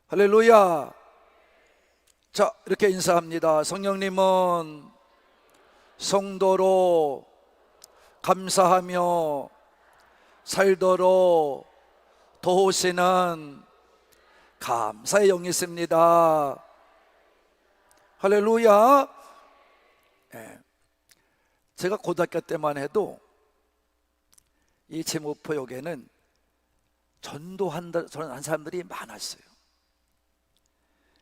할렐루야. 자, 이렇게 인사합니다. 성령님은 성도로 감사하며 살도록 도우시는 감사의 영이 있습니다. 할렐루야. 제가 고등학교 때만 해도 이 제목포역에는 전도한 사람들이 많았어요.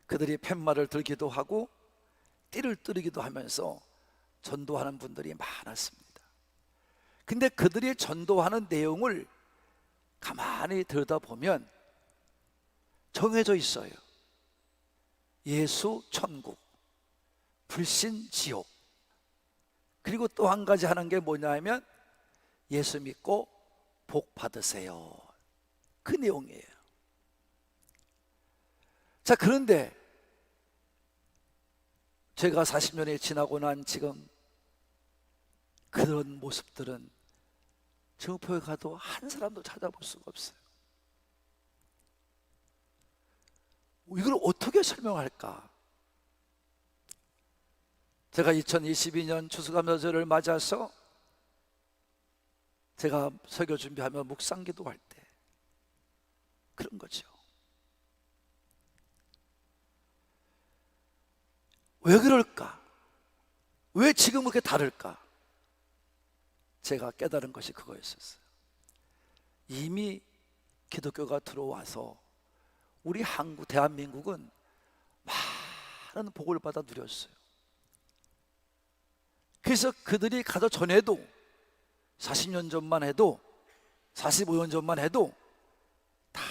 그들이 팻말을 들기도 하고 띠를 뜨르기도 하면서 전도하는 분들이 많았습니다. 근데 그들이 전도하는 내용을 가만히 들여다보면 정해져 있어요. 예수 천국, 불신 지옥, 그리고 또 한 가지 하는 게 뭐냐면 예수 믿고 복 받으세요. 그 내용이에요. 자, 그런데 제가 40년이 지나고 난 지금 그런 모습들은 제목포에 가도 한 사람도 찾아볼 수가 없어요. 이걸 어떻게 설명할까? 제가 2022년 추수감사절을 맞아서 제가 설교 준비하며 묵상 기도할 때 그런 거죠. 왜 그럴까? 왜 지금 그렇게 다를까? 제가 깨달은 것이 그거였었어요. 이미 기독교가 들어와서 우리 대한민국은 많은 복을 받아 누렸어요. 그래서 그들이 가서 전에도 40년 전만 해도 45년 전만 해도 다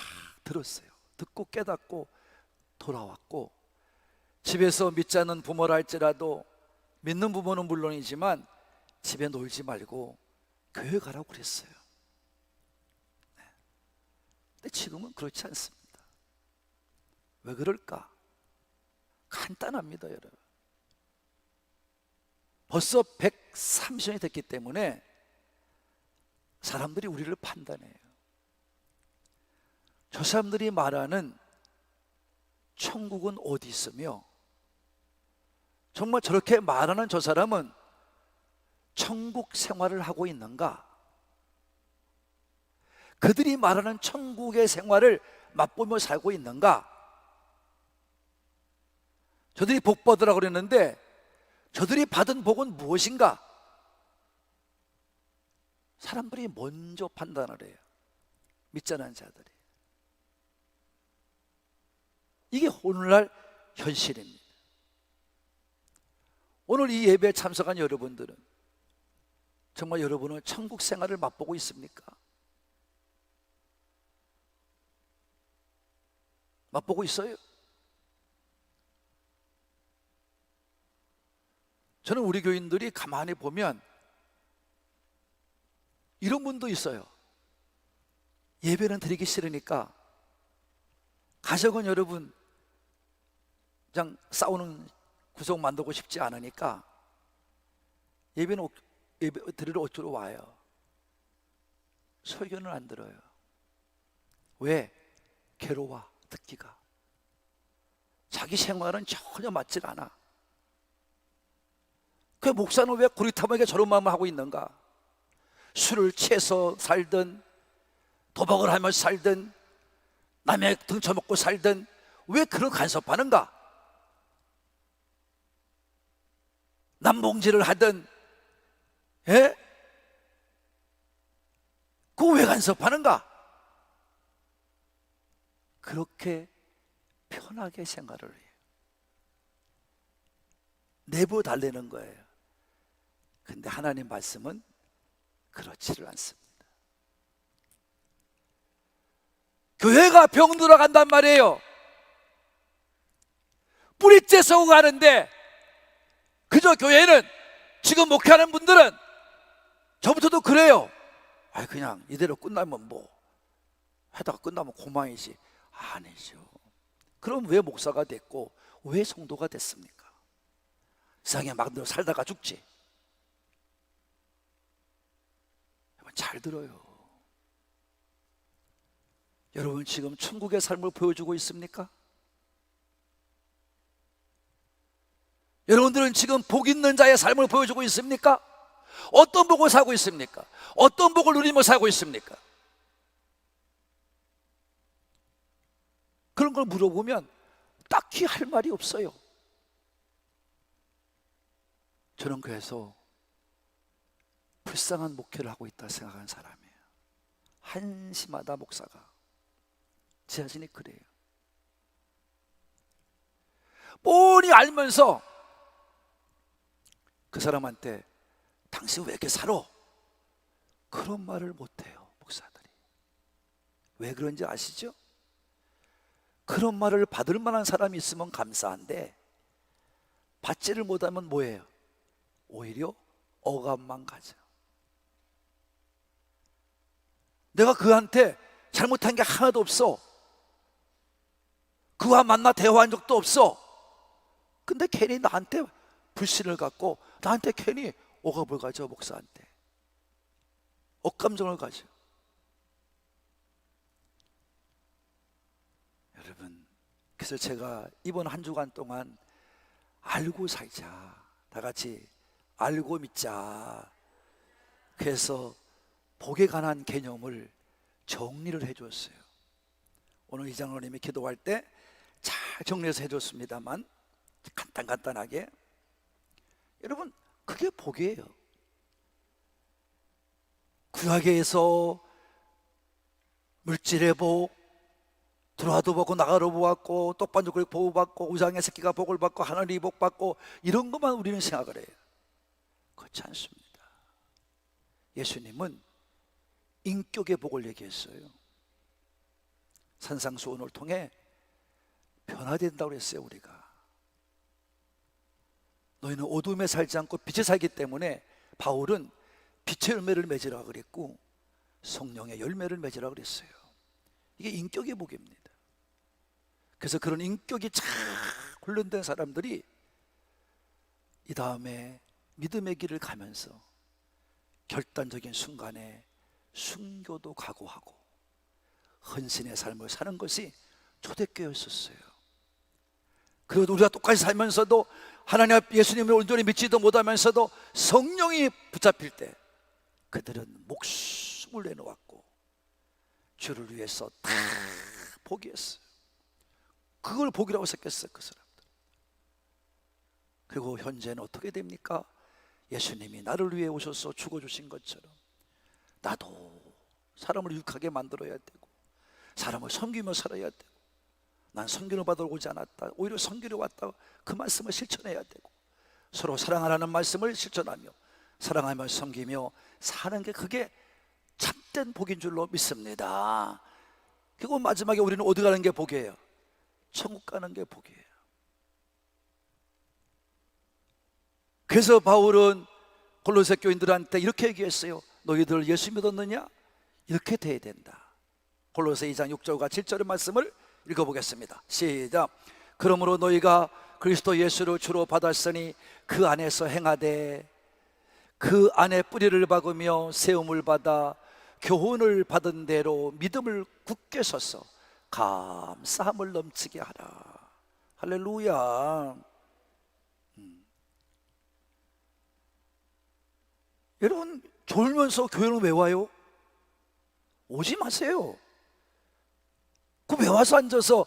들었어요. 듣고 깨닫고 돌아왔고, 집에서 믿지 않는 부모라 할지라도 믿는 부모는 물론이지만 집에 놀지 말고 교회 가라고 그랬어요. 근데 지금은 그렇지 않습니다. 왜 그럴까? 간단합니다, 여러분. 벌써 130년이 됐기 때문에 사람들이 우리를 판단해요. 저 사람들이 말하는 천국은 어디 있으며, 정말 저렇게 말하는 저 사람은 천국 생활을 하고 있는가? 그들이 말하는 천국의 생활을 맛보며 살고 있는가? 저들이 복 받으라고 그랬는데 저들이 받은 복은 무엇인가? 사람들이 먼저 판단을 해요. 믿지 않는 자들이. 이게 오늘날 현실입니다. 오늘 이 예배에 참석한 여러분들은 정말 여러분은 천국 생활을 맛보고 있습니까? 맛보고 있어요? 저는 우리 교인들이 가만히 보면 이런 분도 있어요. 예배는 드리기 싫으니까, 가족은 여러분 그냥 싸우는 구석 만들고 싶지 않으니까 예배 드리러 어쩌러 와요. 설교는 안 들어요. 왜? 괴로워, 듣기가. 자기 생활은 전혀 맞질 않아. 그 목사는 왜 고리타분하게 저런 마음을 하고 있는가? 술을 취해서 살든 도박을 하며 살든 남의 등쳐먹고 살든 왜 그런 간섭하는가? 남봉질을 하든, 그거 왜 간섭하는가? 그렇게 편하게 생활을 해요. 내부 달래는 거예요. 근데 하나님 말씀은 그렇지를 않습니다. 교회가 병들어 간단 말이에요. 뿌리째 썩어 가는데, 그저 교회는 지금 목회하는 분들은 저부터도 그래요. 그냥 이대로 끝나면 뭐 하다가 끝나면 고만이지. 아니죠. 그럼 왜 목사가 됐고 왜 성도가 됐습니까? 세상에 마음대로 살다가 죽지. 잘 들어요. 여러분 지금 천국의 삶을 보여주고 있습니까? 여러분들은 지금 복 있는 자의 삶을 보여주고 있습니까? 어떤 복을 살고 있습니까? 어떤 복을 누리며 살고 있습니까? 그런 걸 물어보면 딱히 할 말이 없어요. 저는 그래서 불쌍한 목회를 하고 있다 생각하는 사람이에요. 한심하다 목사가. 제 자신이 그래요. 뻔히 알면서 그 사람한테 당신 왜 이렇게 살아? 그런 말을 못해요, 목사들이. 왜 그런지 아시죠? 그런 말을 받을 만한 사람이 있으면 감사한데 받지를 못하면 뭐예요? 오히려 억압만 가져. 내가 그한테 잘못한 게 하나도 없어. 그와 만나 대화한 적도 없어. 근데 괜히 나한테 불신을 갖고 나한테 괜히 억압을 가져. 목사한테 억감정을 가져. 여러분, 그래서 제가 이번 한 주간 동안 알고 살자, 다 같이 알고 믿자. 그래서 복에 관한 개념을 정리를 해줬어요. 오늘 이장로님이 기도할 때 잘 정리해서 해줬습니다만 간단하게. 여러분, 그게 복이에요. 구약에서 물질의 복, 들어와도 보고 나가도 보았고 떡반죽을 보호받고 우상의 새끼가 복을 받고 하늘이 복 받고 이런 것만 우리는 생각을 해요. 그렇지 않습니다. 예수님은 인격의 복을 얘기했어요. 산상수훈을 통해 변화된다고 했어요. 우리가 너희는 어둠에 살지 않고 빛에 살기 때문에 바울은 빛의 열매를 맺으라 그랬고 성령의 열매를 맺으라 그랬어요. 이게 인격의 복입니다. 그래서 그런 인격이 잘 훈련된 사람들이 이 다음에 믿음의 길을 가면서 결단적인 순간에 순교도 각오하고 헌신의 삶을 사는 것이 초대교회였었어요. 그리고 우리가 똑같이 살면서도 하나님 앞 예수님을 온전히 믿지도 못하면서도 성령이 붙잡힐 때 그들은 목숨을 내놓았고 주를 위해서 다 포기했어요. 그걸 복이라고 생각했어요, 그 사람들. 그리고 현재는 어떻게 됩니까? 예수님이 나를 위해 오셔서 죽어주신 것처럼 나도 사람을 유익하게 만들어야 되고 사람을 섬기며 살아야 되고 난 섬기를 받으러 오지 않았다, 오히려 섬기러 왔다, 그 말씀을 실천해야 되고 서로 사랑하라는 말씀을 실천하며 사랑하며 섬기며 사는 게 그게 참된 복인 줄로 믿습니다. 그리고 마지막에 우리는 어디 가는 게 복이에요? 천국 가는 게 복이에요. 그래서 바울은 골로새 교인들한테 이렇게 얘기했어요. 너희들 예수 믿었느냐? 이렇게 돼야 된다. 골로새 2장 6절과 7절의 말씀을 읽어보겠습니다. 시작. 그러므로 너희가 그리스도 예수를 주로 받았으니 그 안에서 행하되 그 안에 뿌리를 박으며 세움을 받아 교훈을 받은 대로 믿음을 굳게 서서 감사함을 넘치게 하라. 할렐루야. 여러분, 졸면서 교회는 왜 와요? 오지 마세요. 그 왜 와서 앉아서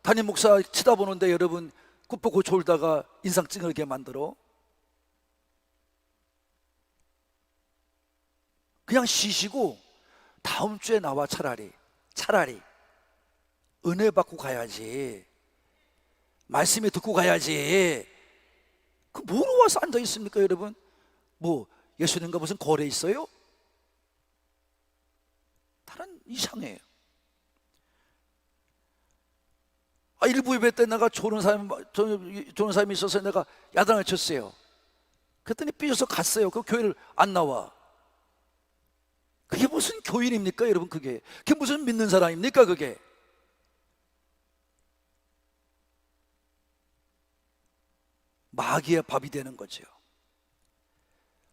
담임 목사 치다보는데 여러분 굽보고 졸다가 인상 찡하게 만들어? 그냥 쉬시고 다음 주에 나와. 차라리 은혜 받고 가야지. 말씀에 듣고 가야지. 그 뭐로 와서 앉아 있습니까, 여러분? 뭐 예수님과 무슨 거래 있어요? 다른 이상해요. 일부 예배 때 내가 조는 사람이 있어서 내가 야단을 쳤어요. 그랬더니 삐져서 갔어요. 그 교회를 안 나와. 그게 무슨 교인입니까, 여러분? 그게 무슨 믿는 사람입니까, 그게? 마귀의 밥이 되는 거죠.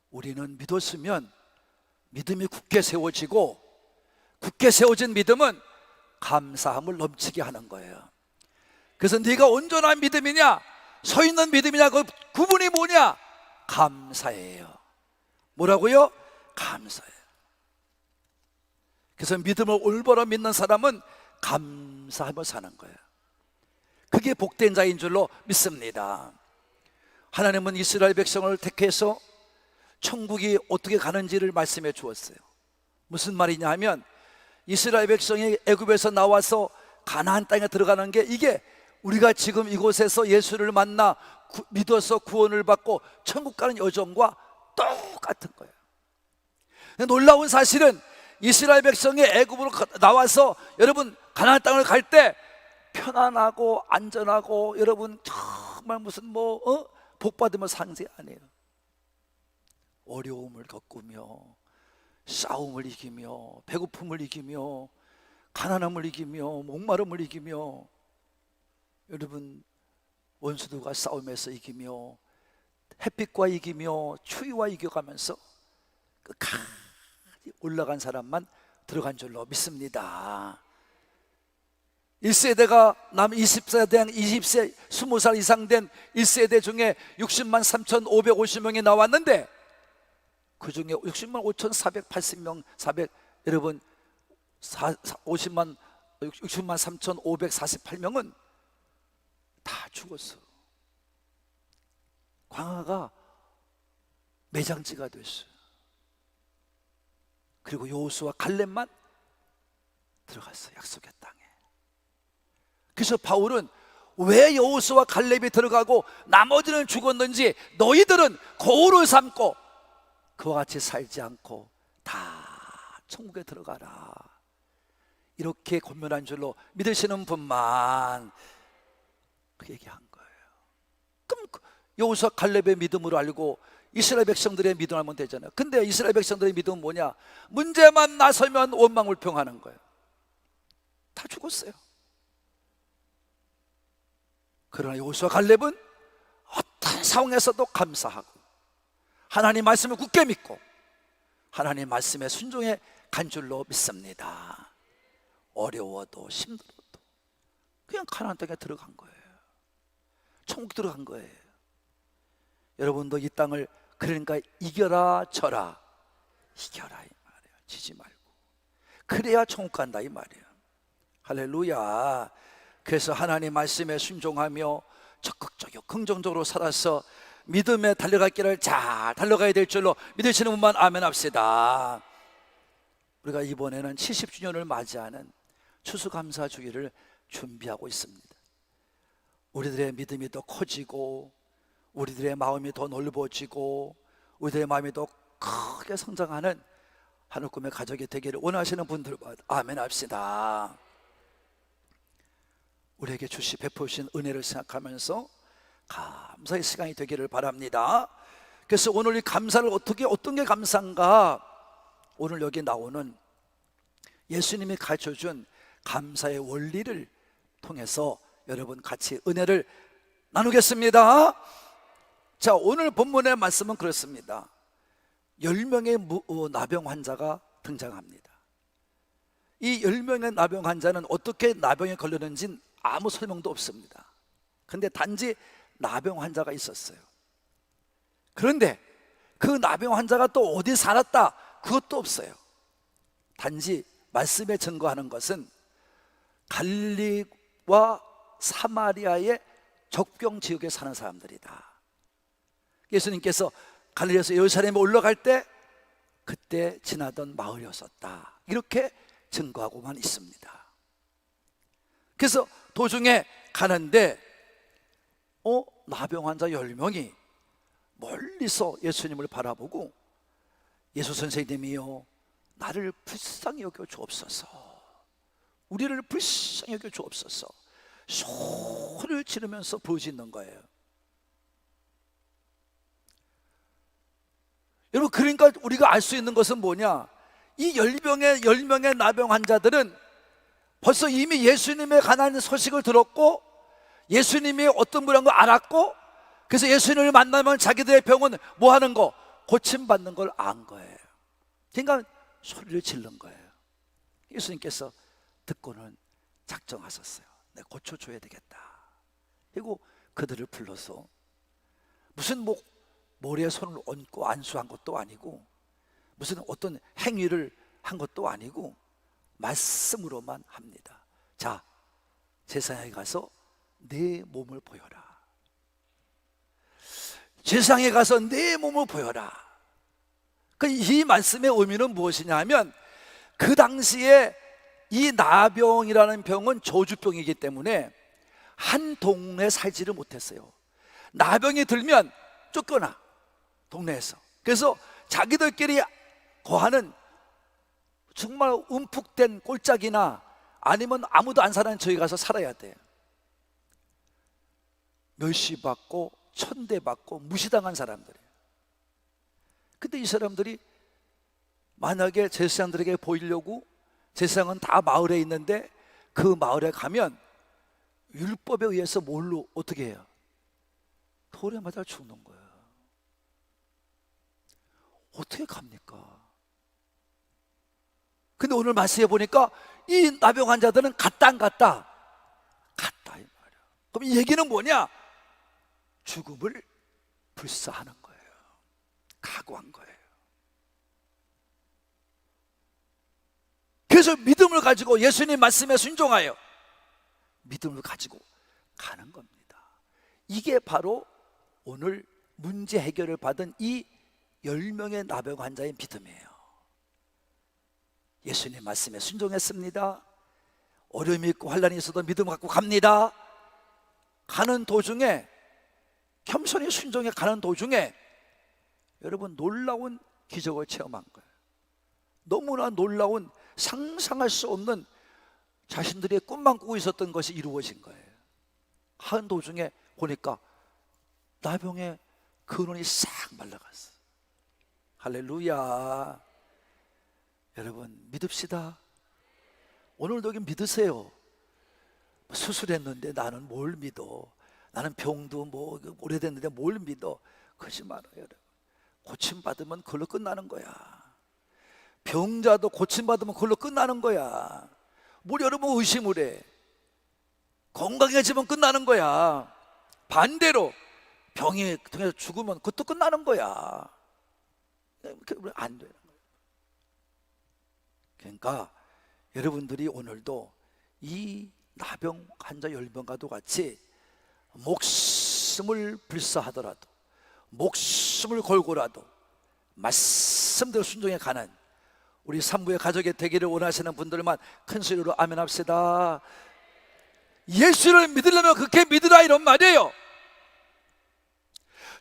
우리는 믿었으면 믿음이 굳게 세워지고, 굳게 세워진 믿음은 감사함을 넘치게 하는 거예요. 그래서 네가 온전한 믿음이냐, 서 있는 믿음이냐, 그 구분이 뭐냐? 감사예요. 뭐라고요? 감사예요. 그래서 믿음을 올바로 믿는 사람은 감사하며 사는 거예요. 그게 복된 자인 줄로 믿습니다. 하나님은 이스라엘 백성을 택해서 천국이 어떻게 가는지를 말씀해 주었어요. 무슨 말이냐 하면, 이스라엘 백성이 애굽에서 나와서 가나안 땅에 들어가는 게, 이게 우리가 지금 이곳에서 예수를 만나 믿어서 구원을 받고 천국 가는 여정과 똑같은 거예요. 놀라운 사실은 이스라엘 백성이 애굽으로 나와서 여러분 가나안 땅을 갈 때 편안하고 안전하고, 여러분 정말 무슨 복 받으면 상제 아니에요. 어려움을 겪으며, 싸움을 이기며, 배고픔을 이기며, 가난함을 이기며, 목마름을 이기며, 여러분 원수들과 싸움에서 이기며, 햇빛과 이기며, 추위와 이겨가면서 끝까지 올라간 사람만 들어간 줄로 믿습니다. 1세대가 20세, 20살 이상 된 1세대 중에 60만 3,550명이 나왔는데, 그 중에 60만 5,480명, 여러분 60만 3,548명은 다 죽었어. 광야가 매장지가 됐어요. 그리고 여호수아 갈렙만 들어갔어요, 약속의 땅에. 그래서 바울은 왜 여호수아 갈렙이 들어가고 나머지는 죽었는지, 너희들은 거울을 삼고 그와 같이 살지 않고 다 천국에 들어가라, 이렇게 권면한 줄로 믿으시는 분만 그 얘기한 거예요. 그럼 여호수아 갈렙의 믿음으로 알고 이스라엘 백성들의 믿음을 하면 되잖아요. 근데 이스라엘 백성들의 믿음은 뭐냐? 문제만 나서면 원망불평하는 거예요. 다 죽었어요. 그러나 여호수아 갈렙은 어떤 상황에서도 감사하고, 하나님 말씀을 굳게 믿고, 하나님 말씀에 순종해 간 줄로 믿습니다. 어려워도 힘들어도 그냥 가나안 땅에 들어간 거예요. 천국 들어간 거예요. 여러분도 이 땅을 그러니까 이겨라 져라, 이겨라 이 말이에요. 지지 말고. 그래야 천국 간다 이 말이에요. 할렐루야. 그래서 하나님 말씀에 순종하며 적극적이고 긍정적으로 살아서 믿음에 달려갈 길을 잘 달려가야 될 줄로 믿으시는 분만 아멘 합시다. 우리가 이번에는 70주년을 맞이하는 추수감사주기를 준비하고 있습니다. 우리들의 믿음이 더 커지고, 우리들의 마음이 더 넓어지고, 우리들의 마음이 더 크게 성장하는 하늘 꿈의 가족이 되기를 원하시는 분들만 아멘 합시다. 우리에게 베푸신 은혜를 생각하면서 감사의 시간이 되기를 바랍니다. 그래서 오늘 이 감사를 어떤 게 감사인가? 오늘 여기 나오는 예수님이 가르쳐준 감사의 원리를 통해서 여러분 같이 은혜를 나누겠습니다. 자, 오늘 본문의 말씀은 그렇습니다. 10명의 나병 환자가 등장합니다. 이 10명의 나병 환자는 어떻게 나병에 걸렸는지는 아무 설명도 없습니다. 근데 단지 나병 환자가 있었어요. 그런데 그 나병 환자가 또 어디 살았다, 그것도 없어요. 단지 말씀에 증거하는 것은 갈릴리와 사마리아의 적병 지역에 사는 사람들이다. 예수님께서 갈릴리에서 예루살렘에 올라갈 때 그때 지나던 마을이었었다, 이렇게 증거하고만 있습니다. 그래서 도중에 가는데 나병 환자 10명이 멀리서 예수님을 바라보고, 예수 선생님이요, 나를 불쌍히 여겨 주옵소서, 우리를 불쌍히 여겨 주옵소서, 소리를 지르면서 부르짖는 거예요. 여러분, 그러니까 우리가 알 수 있는 것은 뭐냐? 이 10명의 나병 환자들은 벌써 이미 예수님에 관한 소식을 들었고, 예수님이 어떤 분이라는 걸 알았고, 그래서 예수님을 만나면 자기들의 병은 뭐 하는 거? 고침받는 걸 안 거예요. 그러니까 소리를 지른 거예요. 예수님께서 듣고는 작정하셨어요. 내가 고쳐줘야 되겠다. 그리고 그들을 불러서 무슨 뭐 머리에 손을 얹고 안수한 것도 아니고 무슨 어떤 행위를 한 것도 아니고 말씀으로만 합니다. 자, 제사장에 가서 내 몸을 보여라. 제사장에 가서 내 몸을 보여라. 이 말씀의 의미는 무엇이냐 하면 그 당시에 이 나병이라는 병은 저주병이기 때문에 한 동네에 살지를 못했어요. 나병이 들면 쫓겨나, 동네에서. 그래서 자기들끼리 거하는 정말 움푹된 꼴짝이나 아니면 아무도 안 사는 저기 가서 살아야 돼. 멸시받고 천대받고 무시당한 사람들이에요. 근데 이 사람들이 만약에 제사장들에게 보이려고, 제사장은 다 마을에 있는데 그 마을에 가면 율법에 의해서 뭘로 어떻게 해요? 돌에 맞아 죽는 거예요. 어떻게 갑니까? 근데 오늘 말씀해 보니까 이 나병 환자들은 갔다 안 갔다? 갔다 이 말이야. 그럼 이 얘기는 뭐냐? 죽음을 불사하는 거예요. 각오한 거예요. 그래서 믿음을 가지고 예수님 말씀에 순종하여 믿음을 가지고 가는 겁니다. 이게 바로 오늘 문제 해결을 받은 이 10명의 나병 환자의 믿음이에요. 예수님 말씀에 순종했습니다. 어려움이 있고 환난이 있어도 믿음 갖고 갑니다. 가는 도중에, 겸손히 순종해 가는 도중에 여러분 놀라운 기적을 체험한 거예요. 너무나 놀라운, 상상할 수 없는 자신들의 꿈만 꾸고 있었던 것이 이루어진 거예요. 가는 도중에 보니까 나병의 근원이 싹 말라갔어. 할렐루야. 여러분 믿읍시다. 오늘도 여기 믿으세요. 수술했는데 나는 뭘 믿어? 나는 병도 뭐 오래됐는데 뭘 믿어? 그러지 말아요. 여러분, 고침받으면 그걸로 끝나는 거야. 병자도 고침받으면 그걸로 끝나는 거야. 뭘 여러분 의심을 해? 건강해지면 끝나는 거야. 반대로 병이 통해서 죽으면 그것도 끝나는 거야. 안 되는 거예요. 그러니까 여러분들이 오늘도 이 나병 환자 10명과도 같이 목숨을 불사하더라도, 목숨을 걸고라도 말씀대로 순종해 가는 우리 산부의 가족이 되기를 원하시는 분들만 큰 소리로 아멘 합시다. 예수를 믿으려면 그렇게 믿으라, 이런 말이에요.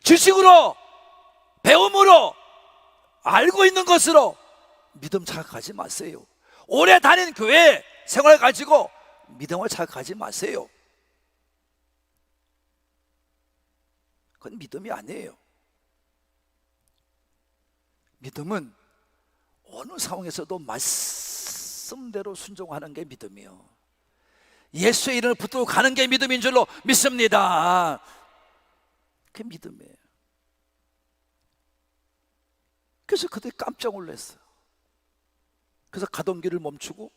지식으로, 배움으로, 알고 있는 것으로 믿음 자극하지 마세요. 오래 다닌 교회 생활 가지고 믿음을 자극하지 마세요. 그건 믿음이 아니에요. 믿음은 어느 상황에서도 말씀대로 순종하는 게 믿음이요. 예수의 이름을 붙들고 가는 게 믿음인 줄로 믿습니다. 그게 믿음이에요. 그래서 그들이 깜짝 놀랐어요. 그래서 가던 길을 멈추고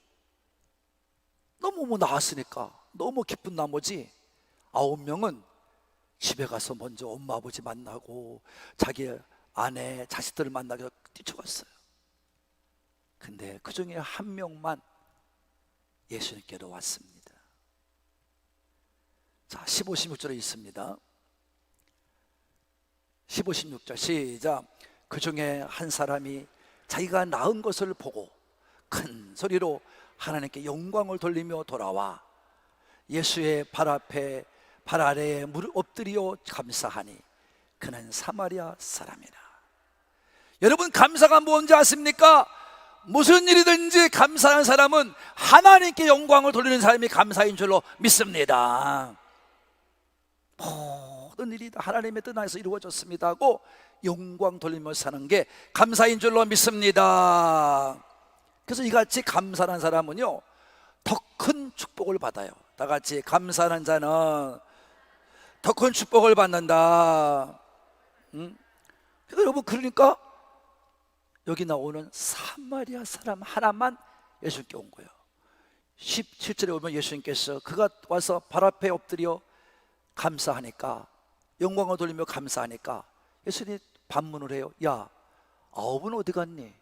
너무 나았으니까 너무 기쁜 나머지 9명은 집에 가서 먼저 엄마 아버지 만나고 자기 아내 자식들을 만나기 위해서 뛰쳐갔어요. 근데 그 중에 한 명만 예수님께로 왔습니다. 자, 15, 16절에 있습니다. 15, 16절 시작. 그 중에 한 사람이 자기가 낳은 것을 보고 큰 소리로 하나님께 영광을 돌리며 돌아와 예수의 발 앞에, 발 아래에 무릎 엎드려 감사하니 그는 사마리아 사람이라. 여러분, 감사가 뭔지 아십니까? 무슨 일이든지 감사하는 사람은 하나님께 영광을 돌리는 사람이 감사인 줄로 믿습니다. 모든 일이 다 하나님의 뜻 안에서 이루어졌습니다 하고 영광 돌리며 사는 게 감사인 줄로 믿습니다. 그래서 이같이 감사하는 사람은요 더 큰 축복을 받아요. 다 같이 감사하는 자는 더 큰 축복을 받는다. 여러분, 그러니까 여기 나오는 사마리아 사람 하나만 예수님께 온 거예요. 17절에 오면 예수님께서 그가 와서 발 앞에 엎드려 감사하니까, 영광을 돌리며 감사하니까 예수님이 반문을 해요. 야, 아홉은 어디 갔니?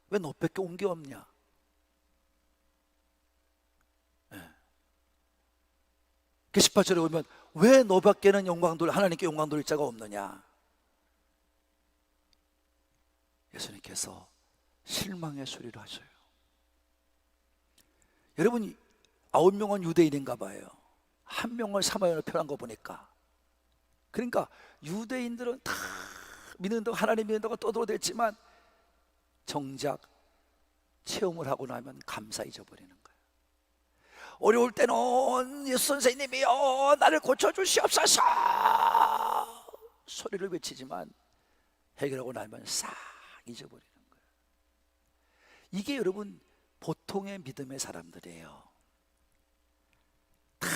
왜 너밖에 온 게 없냐? 네. 18절에 오면 왜 너밖에는 하나님께 영광 돌릴 자가 없느냐? 예수님께서 실망의 소리를 하셔요. 여러분, 9명은 유대인인가 봐요. 1명을 사마리아로 표현한 거 보니까, 그러니까 유대인들은 다 믿는다고, 하나님 믿는다고 떠들어댔지만 정작 체험을 하고 나면 감사 잊어버리는 거예요. 어려울 때는 예수 선생님이여 나를 고쳐주시옵소서 소리를 외치지만 해결하고 나면 싹 잊어버리는 거예요. 이게 여러분 보통의 믿음의 사람들이에요. 다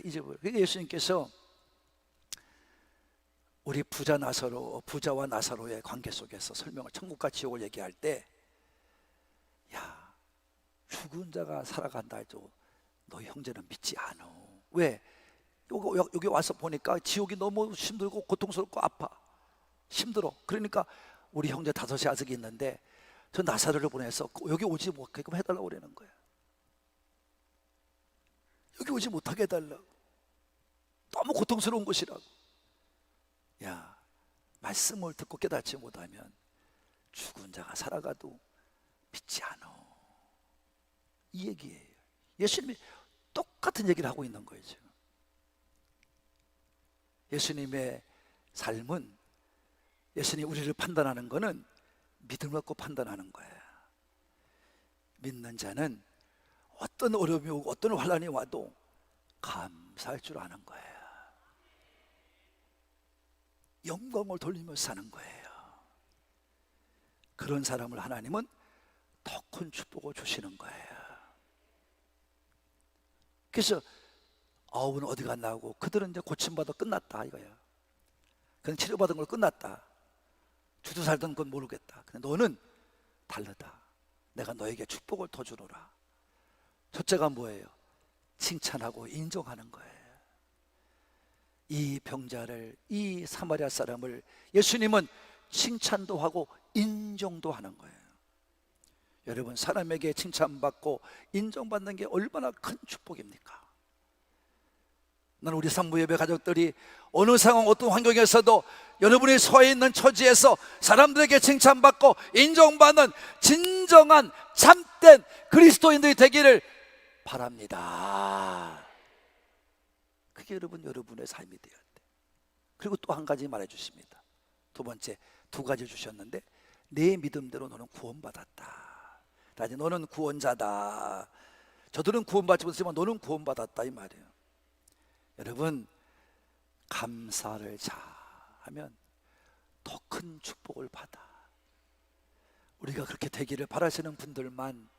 잊어버려요. 그러니까 예수님께서 우리 부자와 나사로의 관계 속에서 설명을, 천국과 지옥을 얘기할 때, 야, 죽은 자가 살아간다 해도 너희 형제는 믿지 않아. 왜? 여기 와서 보니까 지옥이 너무 힘들고 고통스럽고 아파, 힘들어. 그러니까 우리 형제 5이 아직 있는데 저 나사로를 보내서 여기 오지 못하게끔 해달라고 그러는 거야. 여기 오지 못하게 해달라고. 너무 고통스러운 곳이라고. 야, 말씀을 듣고 깨닫지 못하면 죽은 자가 살아가도 믿지 않아. 이 얘기예요. 예수님이 똑같은 얘기를 하고 있는 거예요 지금. 예수님의 삶은, 예수님이 우리를 판단하는 거는 믿음을 갖고 판단하는 거예요. 믿는 자는 어떤 어려움이 오고 어떤 환난이 와도 감사할 줄 아는 거예요. 영광을 돌리며 사는 거예요. 그런 사람을 하나님은 더 큰 축복을 주시는 거예요. 그래서 아홉은 어디 갔나 하고, 그들은 이제 고침받아 끝났다 이거야. 그냥 치료받은 걸 끝났다. 주도 살던 건 모르겠다. 근데 너는 다르다. 내가 너에게 축복을 더 주노라. 첫째가 뭐예요? 칭찬하고 인정하는 거예요. 이 병자를, 이 사마리아 사람을 예수님은 칭찬도 하고 인정도 하는 거예요. 여러분, 사람에게 칭찬받고 인정받는 게 얼마나 큰 축복입니까? 나는 우리 산부예배 가족들이 어느 상황, 어떤 환경에서도 여러분이 서 있는 처지에서 사람들에게 칭찬받고 인정받는 진정한 참된 그리스도인들이 되기를 바랍니다. 그게 여러분의 삶이 되어야 돼. 그리고 또 한 가지 말해 주십니다. 두 번째, 2가지 주셨는데, 내 믿음대로 너는 구원받았다. 너는 구원자다. 저들은 구원받지 못했지만 너는 구원받았다 이 말이에요. 여러분, 감사를 하면 더 큰 축복을 받아. 우리가 그렇게 되기를 바라시는 분들만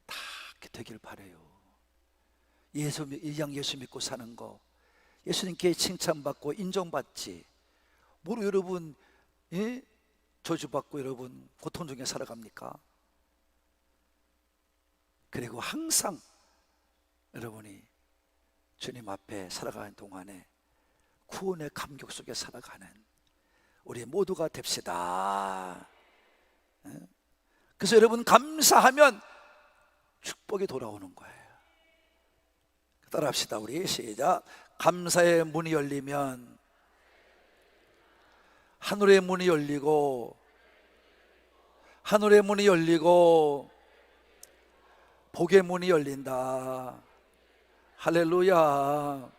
다 그렇게 되기를 바라요. 이양 예수 믿고 사는 거, 예수님께 칭찬받고 인정받지 뭐로 여러분 저주받고 여러분 고통 중에 살아갑니까? 그리고 항상 여러분이 주님 앞에 살아가는 동안에 구원의 감격 속에 살아가는 우리 모두가 됩시다. 그래서 여러분, 감사하면 축복이 돌아오는 거예요. 따라합시다. 우리 시작. 감사의 문이 열리면 하늘의 문이 열리고, 하늘의 문이 열리고 복의 문이 열린다. 할렐루야.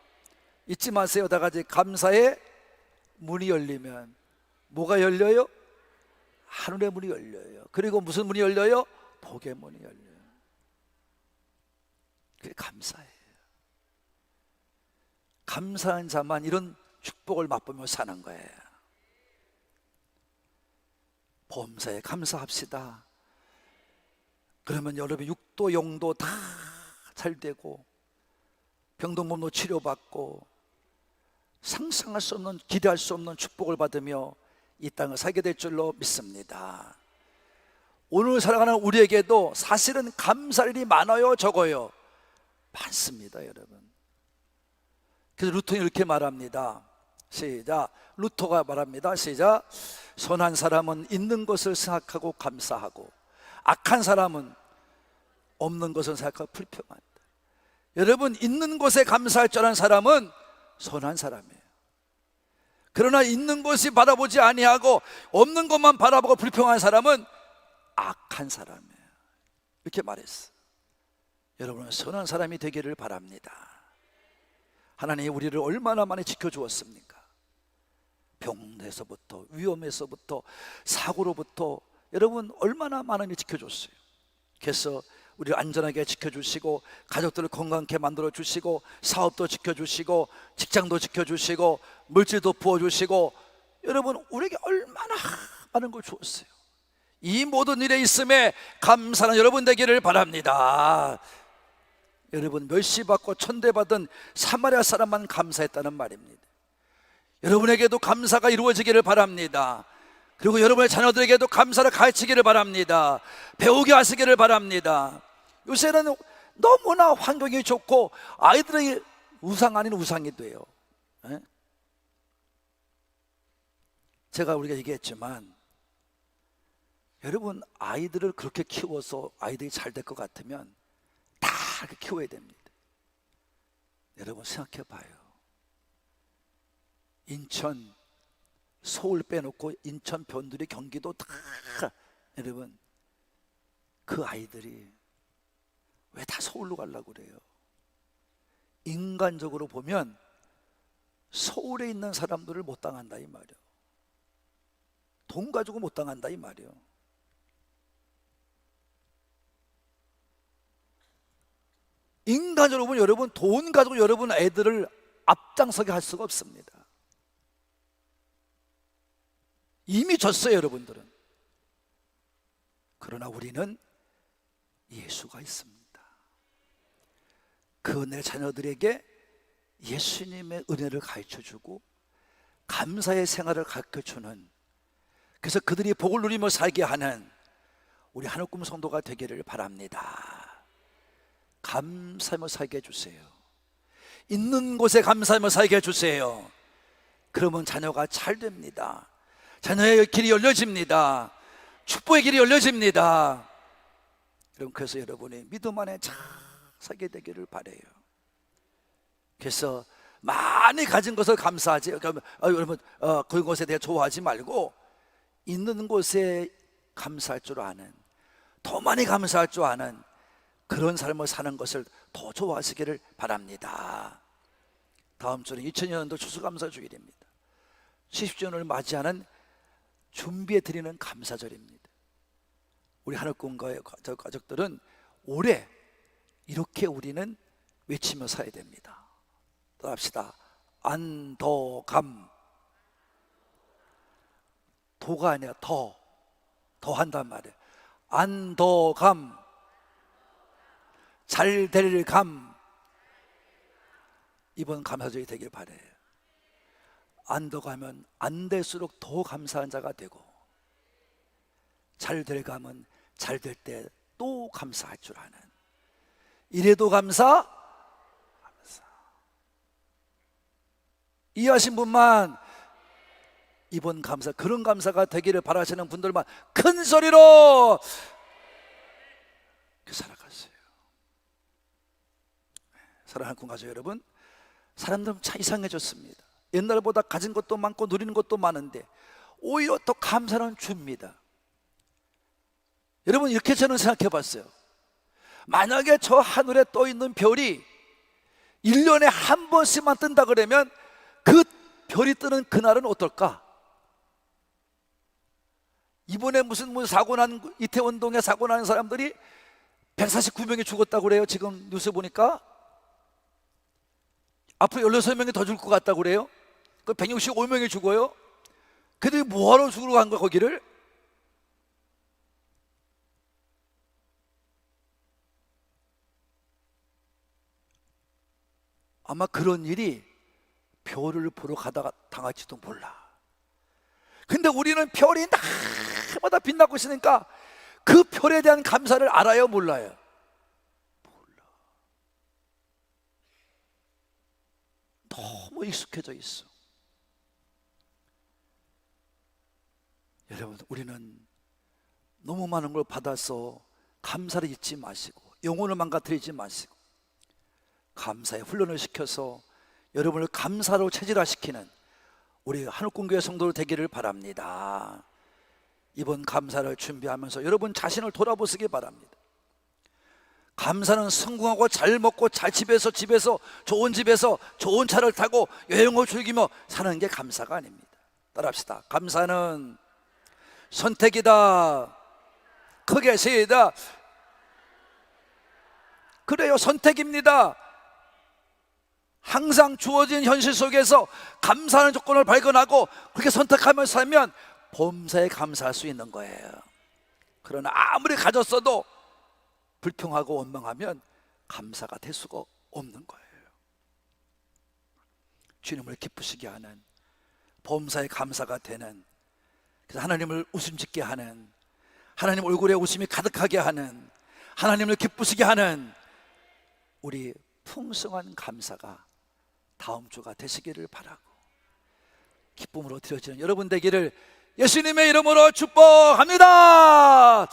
잊지 마세요. 다 같이 감사의 문이 열리면 뭐가 열려요? 하늘의 문이 열려요. 그리고 무슨 문이 열려요? 복의 문이 열려요. 그게 감사예요. 감사한 자만 이런 축복을 맛보며 사는 거예요. 범사에 감사합시다. 그러면 여러분 육도 영도 다 잘 되고 병도 몸도 치료받고 상상할 수 없는, 기대할 수 없는 축복을 받으며 이 땅을 살게 될 줄로 믿습니다. 오늘 살아가는 우리에게도 사실은 감사할 일이 많아요, 적어요? 많습니다, 여러분. 그래서 루터는 이렇게 말합니다. 시작. 루터가 말합니다. 시작. 선한 사람은 있는 것을 생각하고 감사하고, 악한 사람은 없는 것을 생각하고 불평한다. 여러분, 있는 것에 감사할 줄 아는 사람은 선한 사람이에요. 그러나 있는 것이 바라보지 아니하고 없는 것만 바라보고 불평한 사람은 악한 사람이에요. 이렇게 말했어. 여러분은 선한 사람이 되기를 바랍니다. 하나님이 우리를 얼마나 많이 지켜주었습니까? 병에서부터, 위험에서부터, 사고로부터 여러분 얼마나 많이 지켜줬어요. 그래서 우리를 안전하게 지켜주시고, 가족들을 건강하게 만들어주시고, 사업도 지켜주시고, 직장도 지켜주시고, 물질도 부어주시고, 여러분 우리에게 얼마나 많은 걸 주었어요. 이 모든 일에 있음에 감사는 여러분 되기를 바랍니다. 여러분, 멸시받고 천대받은 사마리아 사람만 감사했다는 말입니다. 여러분에게도 감사가 이루어지기를 바랍니다. 그리고 여러분의 자녀들에게도 감사를 가르치기를 바랍니다. 배우게 하시기를 바랍니다. 요새는 너무나 환경이 좋고 아이들에게 우상 아닌 우상이 돼요. 제가 우리가 얘기했지만, 여러분 아이들을 그렇게 키워서 아이들이 잘 될 것 같으면 다 그렇게 키워야 됩니다. 여러분 생각해 봐요. 인천, 서울 빼놓고 인천, 변두리, 경기도 다 여러분 그 아이들이 왜 다 서울로 가려고 그래요? 인간적으로 보면 서울에 있는 사람들을 못 당한다 이 말이에요. 돈 가지고 못 당한다 이 말이에요. 인간적으로 보면 여러분 돈 가지고 여러분 애들을 앞장서게 할 수가 없습니다. 이미 졌어요, 여러분들은. 그러나 우리는 예수가 있습니다. 그 내 자녀들에게 예수님의 은혜를 가르쳐주고 감사의 생활을 가르쳐주는, 그래서 그들이 복을 누리며 살게 하는 우리 하늘꿈 성도가 되기를 바랍니다. 감사하며 살게 해주세요. 있는 곳에 감사하며 살게 해주세요. 그러면 자녀가 잘 됩니다. 자녀의 길이 열려집니다. 축복의 길이 열려집니다. 여러분, 그래서 여러분이 믿음 안에 잘 살게 되기를 바라요. 그래서 많이 가진 것을 감사하지, 여러분 그것에 대해 좋아하지 말고 있는 곳에 감사할 줄 아는, 더 많이 감사할 줄 아는 그런 삶을 사는 것을 더 좋아하시기를 바랍니다. 다음 주는 2000년도 추수감사주일입니다. 70주년을 맞이하는 준비해 드리는 감사절입니다. 우리 하늘꿈과의 가족들은 올해 이렇게 우리는 외치며 살아야 됩니다. 따라합시다. 안더감. 도가 아니라 더 한단 말이에요. 안더감, 잘될 감. 이번 감사절이 되길 바라요. 안더가면 안 될수록 더 감사한 자가 되고, 잘될 감은 잘 될 때 또 감사할 줄 아는, 이래도 감사. 이해하신 분만 이번 감사, 그런 감사가 되기를 바라시는 분들만 큰 소리로 살아가세요. 사랑하는 꿈가족 여러분, 사람들은 참 이상해졌습니다. 옛날보다 가진 것도 많고 누리는 것도 많은데 오히려 더 감사는 줍니다. 여러분, 이렇게 저는 생각해 봤어요. 만약에 저 하늘에 떠 있는 별이 1년에 한 번씩만 뜬다 그러면 그 별이 뜨는 그날은 어떨까? 이번에 무슨 사고 난, 이태원동에 사고 나는 사람들이 149명이 죽었다고 그래요. 지금 뉴스 보니까 앞으로 16명이 더 죽을 것 같다고 그래요. 그 165명이 죽어요. 그들이 뭐하러 죽으러 간 거야 거기를? 아마 그런 일이 별을 보러 가다가 당할지도 몰라. 근데 우리는 별이 날마다 빛나고 있으니까 그 별에 대한 감사를 알아요, 몰라요? 몰라. 너무 익숙해져 있어. 여러분, 우리는 너무 많은 걸 받아서 감사를 잊지 마시고 영혼을 망가뜨리지 마시고 감사의 훈련을 시켜서 여러분을 감사로 체질화시키는 우리 하늘꿈교회 성도들 되기를 바랍니다. 이번 감사를 준비하면서 여러분 자신을 돌아보시기 바랍니다. 감사는 성공하고 잘 먹고 잘 집에서 좋은 집에서 좋은 차를 타고 여행을 즐기며 사는 게 감사가 아닙니다. 따라합시다. 감사는 선택이다. 크게 시다. 그래요, 선택입니다. 항상 주어진 현실 속에서 감사하는 조건을 발견하고 그렇게 선택하면서 살면 범사에 감사할 수 있는 거예요. 그러나 아무리 가졌어도 불평하고 원망하면 감사가 될 수가 없는 거예요. 주님을 기쁘시게 하는, 범사에 감사가 되는, 그래서 하나님을 웃음짓게 하는, 하나님 얼굴에 웃음이 가득하게 하는, 하나님을 기쁘시게 하는 우리 풍성한 감사가 다음 주가 되시기를 바라고, 기쁨으로 드려지는 여러분 되기를 예수님의 이름으로 축복합니다.